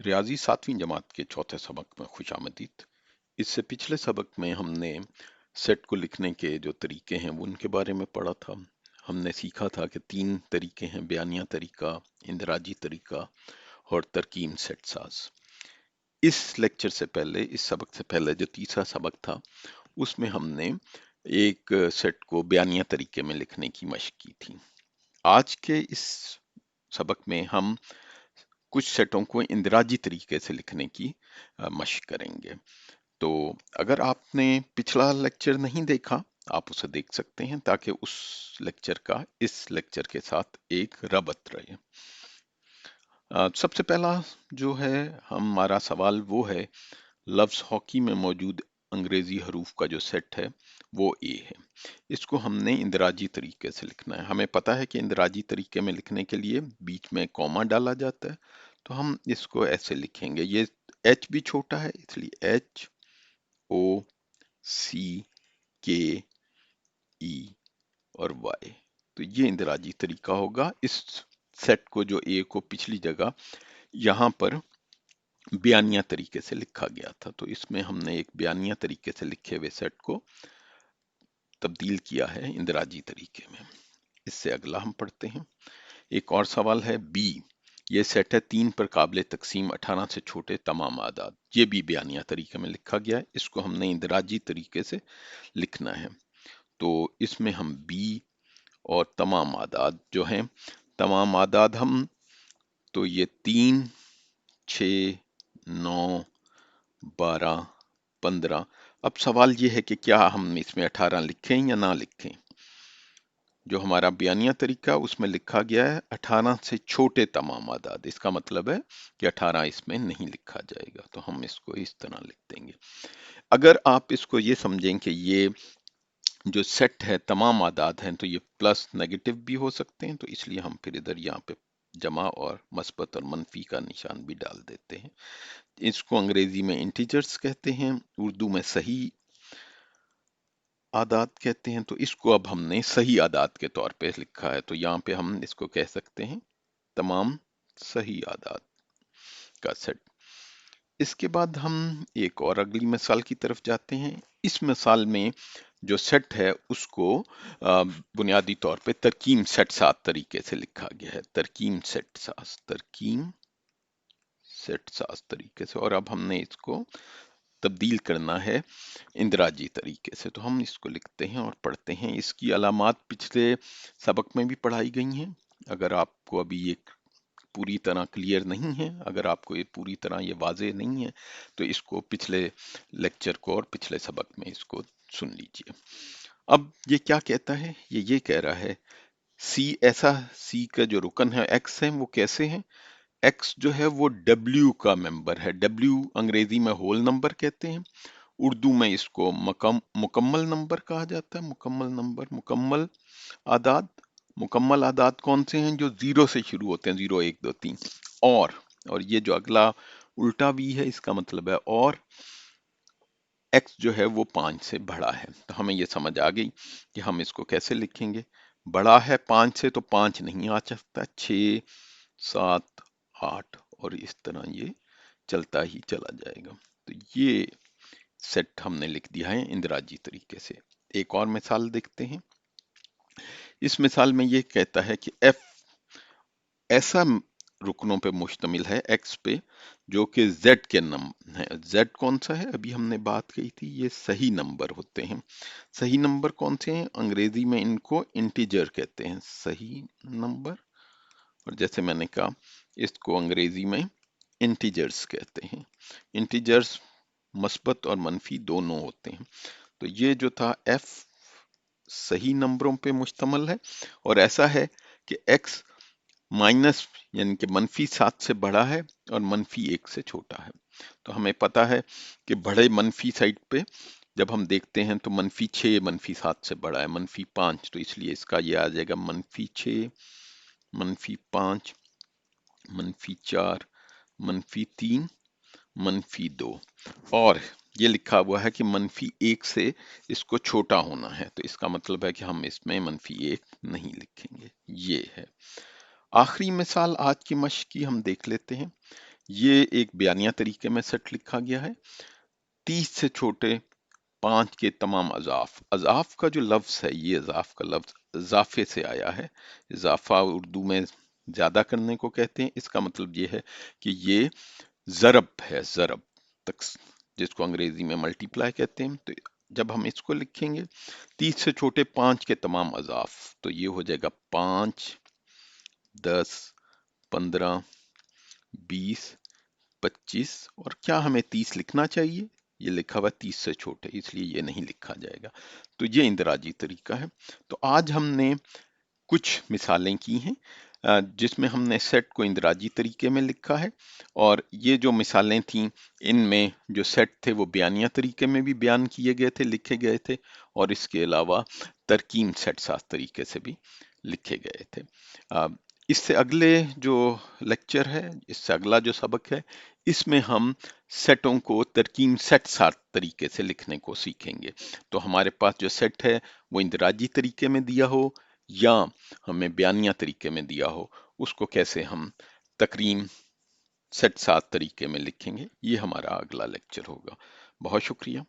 रियाजी 7वीं जमात के चौथे सबक में खुश आमदीद। इससे पिछले सबक में हमने सेट को लिखने के जो तरीके हैं वो उनके बारे में पढ़ा था। हमने सीखा था कि 3 तरीके हैं: बयानिया तरीका, इंदराजी तरीका और तरकीब सेट साज। इस लेक्चर से पहले, इस सबक से पहले जो तीसरा सबक था उसमें हमने एक सेट को बयानिया तरीके में लिखने की मशक की थी। आज के इस सबक में हम कुछ सेटों को इंदराजी तरीके से लिखने की मशक करेंगे। तो अगर आपने पिछला लेक्चर नहीं देखा, आप उसे देख सकते हैं ताकि उस लेक्चर का इस लेक्चर के साथ एक रबत रहे। सबसे पहला जो है हमारा सवाल वो है, लफ्ज हॉकी में मौजूद अंग्रेजी हरूफ का जो सेट है वो ए है। इसको हमने इंदराजी तरीके से लिखना है। हमें पता है कि इंदराजी तरीके में लिखने के लिए बीच में कॉमा डाला जाता है, तो हम इसको ऐसे लिखेंगे। ये एच भी छोटा है इसलिए एच ओ सी के ई और वाई। तो ये इंदराजी तरीका होगा। इस सेट को, जो ए को पिछली जगह यहाँ पर बयानिया तरीके से लिखा गया था, तो इसमें हमने एक बयानिया तरीके से लिखे हुए सेट को तब्दील किया है इंदराजी तरीके में। इससे अगला हम पढ़ते हैं। एक और सवाल है बी। ये सेट है 3 पर काबिल तकसीम 18 से छोटे तमाम आदाद। ये भी बयानिया तरीके में लिखा गया है। इसको हमने इंदराजी तरीके से लिखना है। तो इसमें हम बी और तमाम आदाद जो हैं, तमाम आदाद हम, तो ये 3, 6, 9, 12, 15। अब सवाल ये है कि क्या हम इसमें 18 लिखें या ना लिखें। जो हमारा बयानिया तरीका उसमें लिखा गया है 18 से छोटे तमाम आदाद। इसका मतलब है कि 18 इसमें नहीं लिखा जाएगा, तो हम इसको इस तरह लिख देंगे। अगर आप इसको ये समझें कि ये जो सेट है तमाम आदाद हैं, तो ये प्लस नेगेटिव भी हो सकते हैं, तो इसलिए हम फिर इधर यहाँ पे जमा और मस्बत और मनफी का निशान भी डाल देते हैं। इसको अंग्रेजी में इंटीजर्स कहते हैं, उर्दू में सही आदाद कहते हैं। तो इसको अब हमने सही आदाद के तौर पे लिखा है, तो यहाँ पे हम इसको कह सकते हैं तमाम सही आदाद का सेट। इसके बाद हम एक और अगली मिसाल की तरफ जाते हैं। इस मिसाल में जो सेट है उसको बुनियादी तौर पे तरकीब सेट साज तरीके से लिखा गया है। तरकीब सेट साज तरीके से, और अब हमने इसको तब्दील करना है इंदराजी तरीके से। तो हम इसको लिखते हैं और पढ़ते हैं। इसकी अलामात पिछले सबक में भी पढ़ाई गई हैं। अगर आपको अभी ये पूरी तरह क्लियर नहीं है, अगर आपको ये पूरी तरह ये वाज़ेह नहीं है, तो इसको पिछले लेक्चर को और पिछले सबक में इसको सुन लीजिए। अब ये क्या कहता है, ये कह रहा है सी, ऐसा सी का जो रुकन है एक्स है वो कैसे है। एक्स जो है वो डब्ल्यू का मेंबर है। डब्ल्यू अंग्रेजी में होल नंबर कहते हैं, उर्दू में इसको मुकम्मल नंबर कहा जाता है। मुकम्मल नंबर, मुकम्मल आदाद। मुकम्मल आदाद कौन से हैं? जो 0 से शुरू होते हैं, 0, 1, 2, 3। और ये जो अगला उल्टा वी है, इसका मतलब है और x जो है वो 5 से बड़ा है। तो हमें ये समझ आ गई कि हम इसको कैसे लिखेंगे। बड़ा है 5 से, तो 5 नहीं आ सकता, 6, 7, 8 और इस तरह ये चलता ही चला जाएगा। तो ये सेट हमने लिख दिया है इंदराजी तरीके से। एक और मिसाल देखते हैं। इस मिसाल में ये कहता है कि f ऐसा रुकनों पे मुश्तमिल है x पे जो कि z के नंबर है। z कौन सा है? अभी हमने बात की थी, ये सही नंबर होते हैं। सही नंबर कौन से हैं? अंग्रेजी में इनको इंटीजर कहते हैं, सही नंबर। और जैसे मैंने कहा, इसको अंग्रेजी में इंटीजर्स कहते हैं। इंटीजर्स मस्बत और मनफी दोनों होते हैं। तो ये जो था f सही नंबरों पे मुश्तमिल है, और ऐसा है कि x माइनस यानी कि मनफी 7 से बड़ा है और मनफी 1 से छोटा है। तो हमें पता है कि बड़े मनफी साइड पे जब हम देखते हैं तो मनफी 6 मनफी 7 से बड़ा है, मनफी 5, तो इसलिए इसका ये आ जाएगा मनफी 6, मनफी 5, मनफी 4, मनफी 3, मनफी 2। और ये लिखा हुआ है कि मनफी 1 से इसको छोटा होना है, तो इसका मतलब है कि हम इसमें मनफी 1 नहीं लिखेंगे। ये है आखिरी मिसाल आज की मशक की, हम देख लेते हैं। ये एक बयानिया तरीके में सेट लिखा गया है। 30 से छोटे 5 के तमाम अज़ाफ। अज़ाफ का जो लफ्ज़ है, ये अज़ाफ का लफ्ज़ इजाफे से आया है। इजाफा उर्दू में ज्यादा करने को कहते हैं। इसका मतलब ये है कि ये ज़रब है, ज़रब तक, जिसको अंग्रेजी में मल्टीप्लाई कहते हैं। तो जब हम इसको लिखेंगे 30 से छोटे 5 के तमाम अज़ाफ, तो ये हो जाएगा 5, 10, 15, 20, 25। और क्या हमें 30 लिखना चाहिए? ये लिखा हुआ 30 से छोटे, इसलिए ये नहीं लिखा जाएगा। तो ये इंदराजी तरीका है। तो आज हमने कुछ मिसालें की हैं जिसमें हमने सेट को इंदराजी तरीके में लिखा है। और ये जो मिसालें थीं, इनमें जो सेट थे वो बयानिया तरीके में भी बयान किए गए थे, लिखे गए थे, और इसके अलावा तरकीब सेट साज तरीके से भी लिखे गए थे। अ, इससे अगले जो लेक्चर है, इससे अगला जो सबक है, इसमें हम सेटों को तरकीब सेट साज तरीके से लिखने को सीखेंगे। तो हमारे पास जो सेट है वो इंदराजी तरीके में दिया हो या हमें बयानिया तरीके में दिया हो, उसको कैसे हम तकरीम सेट सात तरीके में लिखेंगे, ये हमारा अगला लेक्चर होगा। बहुत शुक्रिया।